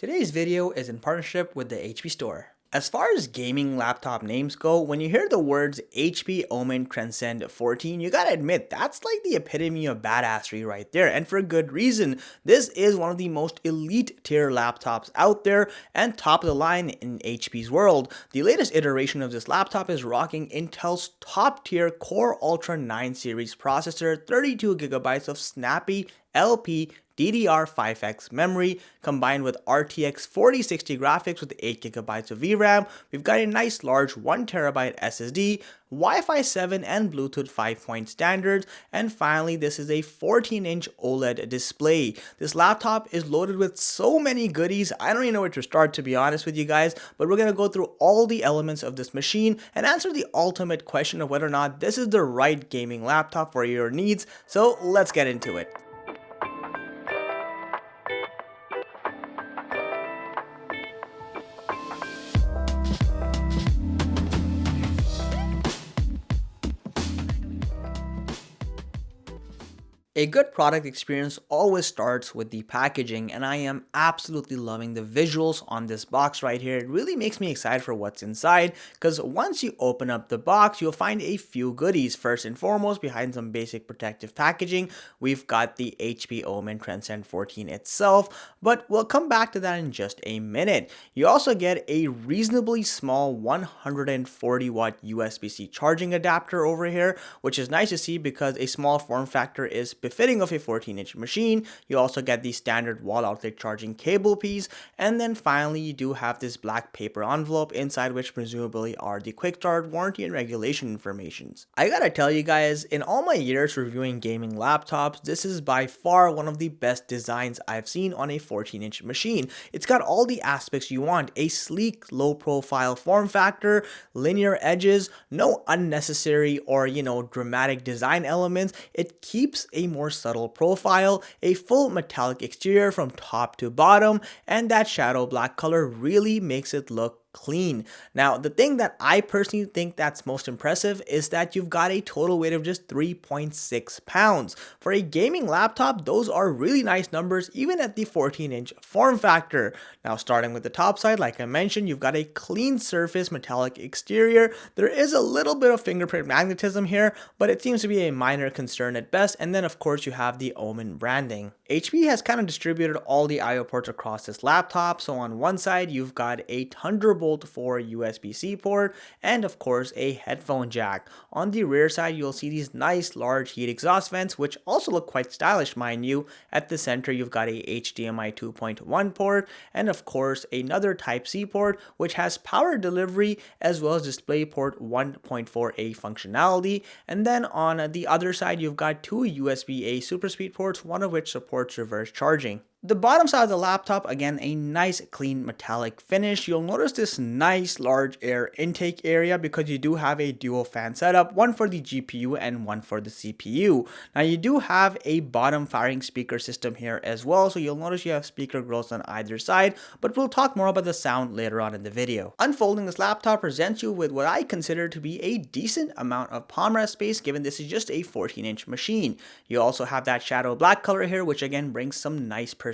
Today's video is in partnership with the HP Store. As far as gaming laptop names go, when you hear the words HP Omen Transcend 14, you gotta admit that's like the epitome of badassery right there, and for good reason. This is one of the most elite tier laptops out there and top of the line in HP's world. The latest iteration of this laptop is rocking Intel's top tier Core Ultra 9 series processor, 32GB of snappy LP DDR5X memory combined with RTX 4060 graphics with 8GB of VRAM. We've got a nice large 1TB SSD, Wi-Fi 7 and Bluetooth 5.0 standards, and finally this is a 14-inch OLED display. This laptop is loaded with so many goodies, I don't even know where to start, to be honest with you guys, but we're going to go through all the elements of this machine and answer the ultimate question of whether or not this is the right gaming laptop for your needs. So let's get into it. A good product experience always starts with the packaging, and I am absolutely loving the visuals on this box right here. It really makes me excited for what's inside, because once you open up the box, you'll find a few goodies. First and foremost, behind some basic protective packaging, we've got the HP Omen Transcend 14 itself, but we'll come back to that in just a minute. You also get a reasonably small 140 watt USB-C charging adapter over here, which is nice to see because a small form factor is befitting of a 14-inch machine. You also get the standard wall outlet charging cable piece, and then finally you do have this black paper envelope inside which presumably are the quick start, warranty, and regulation informations. I gotta tell you guys, in all my years reviewing gaming laptops, this is by far one of the best designs I've seen on a 14-inch machine. It's got all the aspects you want: a sleek, low-profile form factor, linear edges, no unnecessary or dramatic design elements. It keeps a more subtle profile, a full metallic exterior from top to bottom, and that shadow black color really makes it look clean. Now, the thing that I personally think that's most impressive is that you've got a total weight of just 3.6 pounds. For a gaming laptop, those are really nice numbers even at the 14-inch form factor. Now, starting with the top side, like I mentioned, you've got a clean surface metallic exterior. There is a little bit of fingerprint magnetism here, but it seems to be a minor concern at best. And then of course you have the Omen branding. HP has kind of distributed all the I/O ports across this laptop. So on one side, you've got a Thunderbolt 4 USB-C port, and of course a headphone jack. On the rear side, you'll see these nice large heat exhaust vents, which also look quite stylish, mind you. At the center, you've got a HDMI 2.1 port, and of course another Type-C port, which has power delivery as well as DisplayPort 1.4a functionality. And then on the other side, you've got two USB-A super speed ports, one of which supports reverse charging. The bottom side of the laptop, again, a nice clean metallic finish. You'll notice this nice large air intake area because you do have a dual fan setup, one for the GPU and one for the CPU. Now you do have a bottom firing speaker system here as well, so you'll notice you have speaker grills on either side, but we'll talk more about the sound later on in the video. Unfolding this laptop presents you with what I consider to be a decent amount of palm rest space, given this is just a 14-inch machine. You also have that shadow black color here, which again brings some nice personality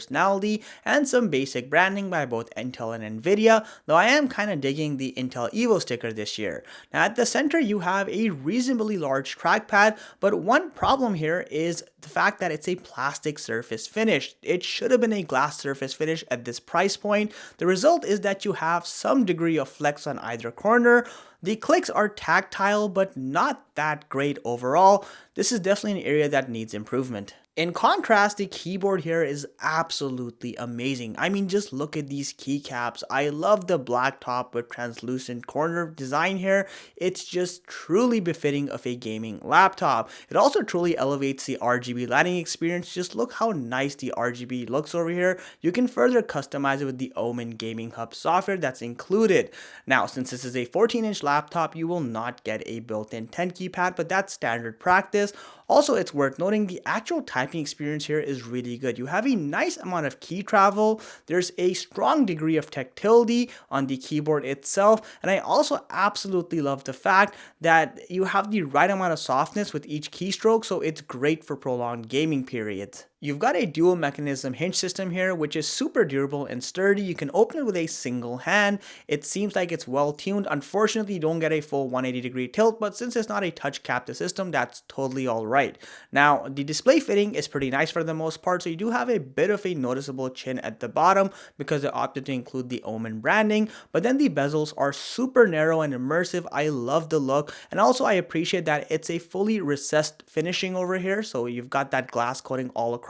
and some basic branding by both Intel and Nvidia, though I am kind of digging the Intel Evo sticker this year. Now at the center you have a reasonably large trackpad, but one problem here is the fact that it's a plastic surface finish. It should have been a glass surface finish at this price point. The result is that you have some degree of flex on either corner. The clicks are tactile, but not that great overall. This is definitely an area that needs improvement. In contrast, the keyboard here is absolutely amazing. I mean, just look at these keycaps. I love the black top with translucent corner design here. It's just truly befitting of a gaming laptop. It also truly elevates the RGB lighting experience. Just look how nice the RGB looks over here. You can further customize it with the Omen Gaming Hub software that's included. Now, since this is a 14-inch laptop, you will not get a built-in 10 keypad, but that's standard practice. Also, it's worth noting the actual typing experience here is really good. You have a nice amount of key travel. There's a strong degree of tactility on the keyboard itself. And I also absolutely love the fact that you have the right amount of softness with each keystroke, so it's great for prolonged gaming periods. You've got a dual mechanism hinge system here, which is super durable and sturdy. You can open it with a single hand. It seems like it's well tuned. Unfortunately, you don't get a full 180-degree tilt, but since it's not a touch captive system, that's totally all right. Now, the display fitting is pretty nice for the most part, so you do have a bit of a noticeable chin at the bottom because they opted to include the Omen branding, but then the bezels are super narrow and immersive. I love the look, and also I appreciate that it's a fully recessed finishing over here, so you've got that glass coating all across.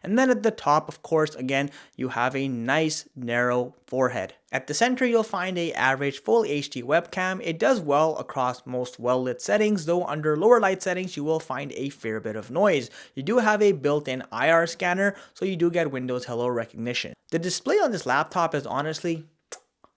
And then at the top, of course, again, you have a nice narrow forehead. At the center, you'll find a average full HD webcam. It does well across most well-lit settings, though under lower light settings, you will find a fair bit of noise. You do have a built-in IR scanner, so you do get Windows Hello recognition. The display on this laptop is honestly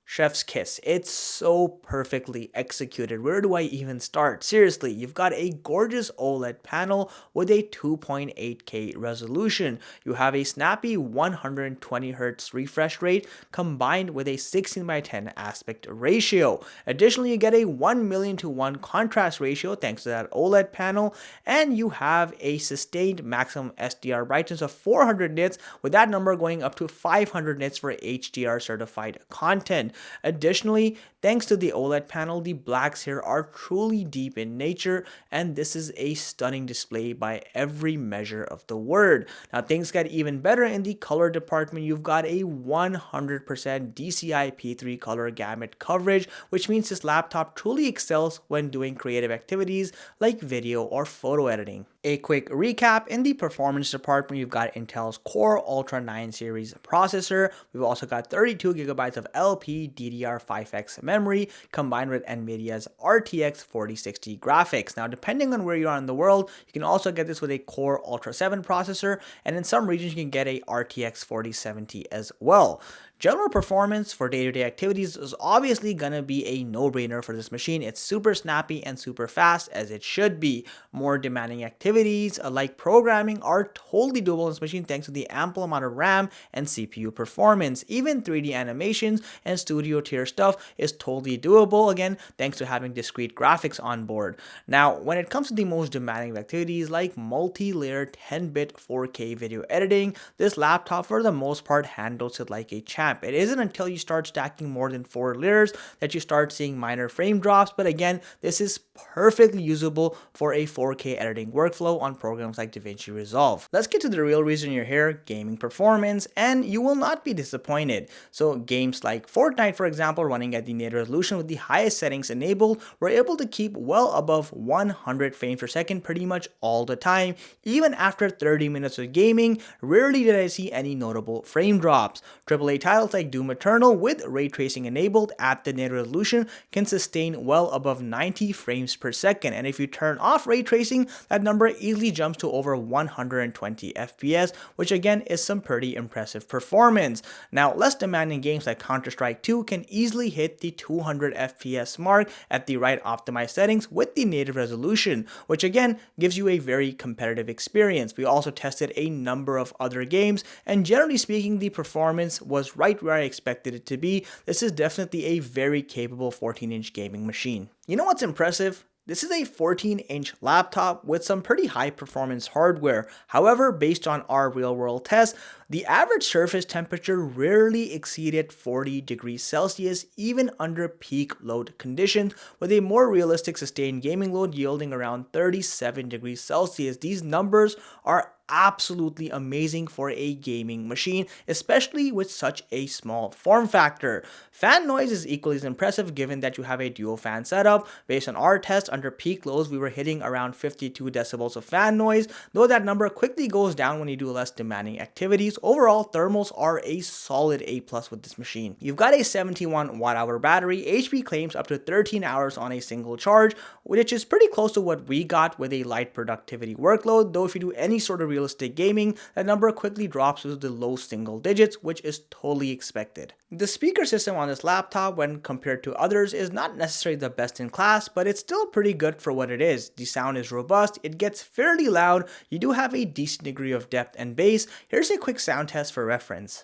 chef's kiss. It's so perfectly executed. Where do I even start? Seriously, you've got a gorgeous OLED panel with a 2.8K resolution. You have a snappy 120Hz refresh rate combined with a 16:10 aspect ratio. Additionally, you get a 1,000,000:1 contrast ratio thanks to that OLED panel, and you have a sustained maximum SDR brightness of 400 nits, with that number going up to 500 nits for HDR certified content. Additionally, thanks to the OLED panel, the blacks here are truly deep in nature, and this is a stunning display by every measure of the word. Now, things get even better in the color department. You've got a 100% DCI P3 color gamut coverage, which means this laptop truly excels when doing creative activities like video or photo editing. A quick recap: in the performance department, you've got Intel's Core Ultra 9 series processor. We've also got 32GB of LPDDR5X memory combined with NVIDIA's RTX 4060 graphics. Now, depending on where you are in the world, you can also get this with a Core Ultra 7 processor, and in some regions, you can get a RTX 4070 as well. General performance for day-to-day activities is obviously going to be a no-brainer for this machine. It's super snappy and super fast, as it should be. More demanding activities like programming are totally doable on this machine thanks to the ample amount of RAM and CPU performance. Even 3D animations and studio tier stuff is totally doable, again, thanks to having discrete graphics on board. Now, when it comes to the most demanding activities like multi-layer 10-bit 4K video editing, this laptop for the most part handles it like a champ. It isn't until you start stacking more than 4 layers that you start seeing minor frame drops, but again, this is perfectly usable for a 4K editing workflow on programs like DaVinci Resolve. Let's get to the real reason you're here: gaming performance, and you will not be disappointed. So games like Fortnite, for example, running at the native resolution with the highest settings enabled, were able to keep well above 100 frames per second pretty much all the time. Even after 30 minutes of gaming, rarely did I see any notable frame drops. AAA titles like Doom Eternal with ray tracing enabled at the native resolution can sustain well above 90 frames per second, and if you turn off ray tracing, that number easily jumps to over 120 FPS, which again is some pretty impressive performance. Now, less demanding games like Counter-Strike 2 can easily hit the 200 FPS mark at the right optimized settings with the native resolution, which again gives you a very competitive experience. We also tested a number of other games, and generally speaking, the performance was right where I expected it to be. This is definitely a very capable 14-inch gaming machine. You know what's impressive? This is a 14-inch laptop with some pretty high performance hardware. However, based on our real world tests, the average surface temperature rarely exceeded 40 degrees Celsius even under peak load conditions, with a more realistic sustained gaming load yielding around 37 degrees Celsius. These numbers are absolutely amazing for a gaming machine, especially with such a small form factor. Fan noise is equally as impressive given that you have a dual fan setup. Based on our test, under peak loads we were hitting around 52 decibels of fan noise, though that number quickly goes down when you do less demanding activities. Overall, thermals are a solid A+ with this machine. You've got a 71 watt-hour battery. HP claims up to 13 hours on a single charge, which is pretty close to what we got with a light productivity workload, though if you do any sort of realistic gaming, that number quickly drops to the low single digits, which is totally expected. The speaker system on this laptop, when compared to others, is not necessarily the best in class, but it's still pretty good for what it is. The sound is robust, it gets fairly loud, you do have a decent degree of depth and bass. Here's a quick sound test for reference.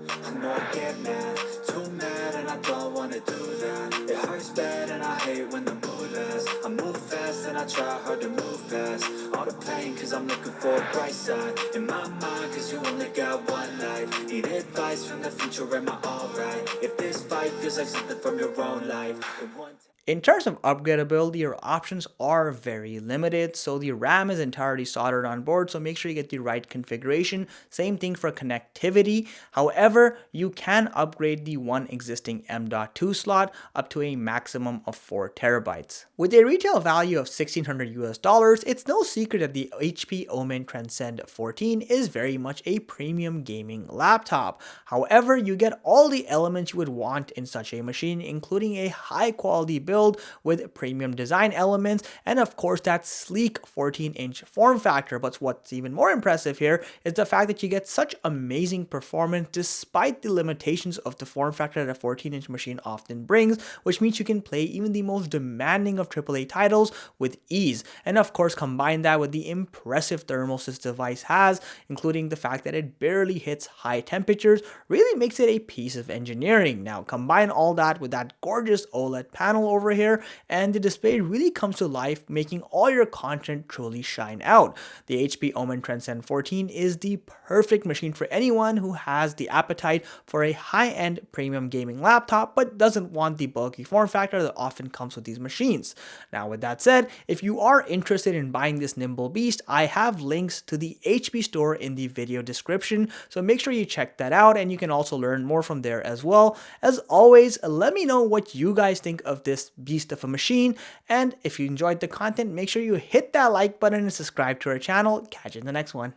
I know I get mad, too mad, and I don't wanna do that. It hurts bad and I hate when the mood lasts. I move fast and I try hard to move fast all the pain, cause I'm looking for a bright side in my mind, cause you only got one life. Need advice from the future, am I alright? If this fight feels like something from your own life, the one In terms of upgradability, your options are very limited. So the RAM is entirely soldered on board, so make sure you get the right configuration. Same thing for connectivity. However, you can upgrade the one existing M.2 slot up to a maximum of 4 terabytes. With a retail value of $1,600 US, it's no secret that the HP Omen Transcend 14 is very much a premium gaming laptop. However, you get all the elements you would want in such a machine, including a high quality build with premium design elements, and of course that sleek 14-inch form factor. But what's even more impressive here is the fact that you get such amazing performance despite the limitations of the form factor that a 14-inch machine often brings, which means you can play even the most demanding of AAA titles with ease. And of course, combine that with the impressive thermals this device has, including the fact that it barely hits high temperatures, really makes it a piece of engineering. Now combine all that with that gorgeous OLED panel over here, and the display really comes to life, making all your content truly shine out. The HP Omen Transcend 14 is the perfect machine for anyone who has the appetite for a high-end premium gaming laptop but doesn't want the bulky form factor that often comes with these machines. Now with that said, if you are interested in buying this nimble beast, I have links to the HP store in the video description, so make sure you check that out, and you can also learn more from there as well. As always, let me know what you guys think of this beast of a machine, and if you enjoyed the content, make sure you hit that like button and subscribe to our channel. Catch you in the next one.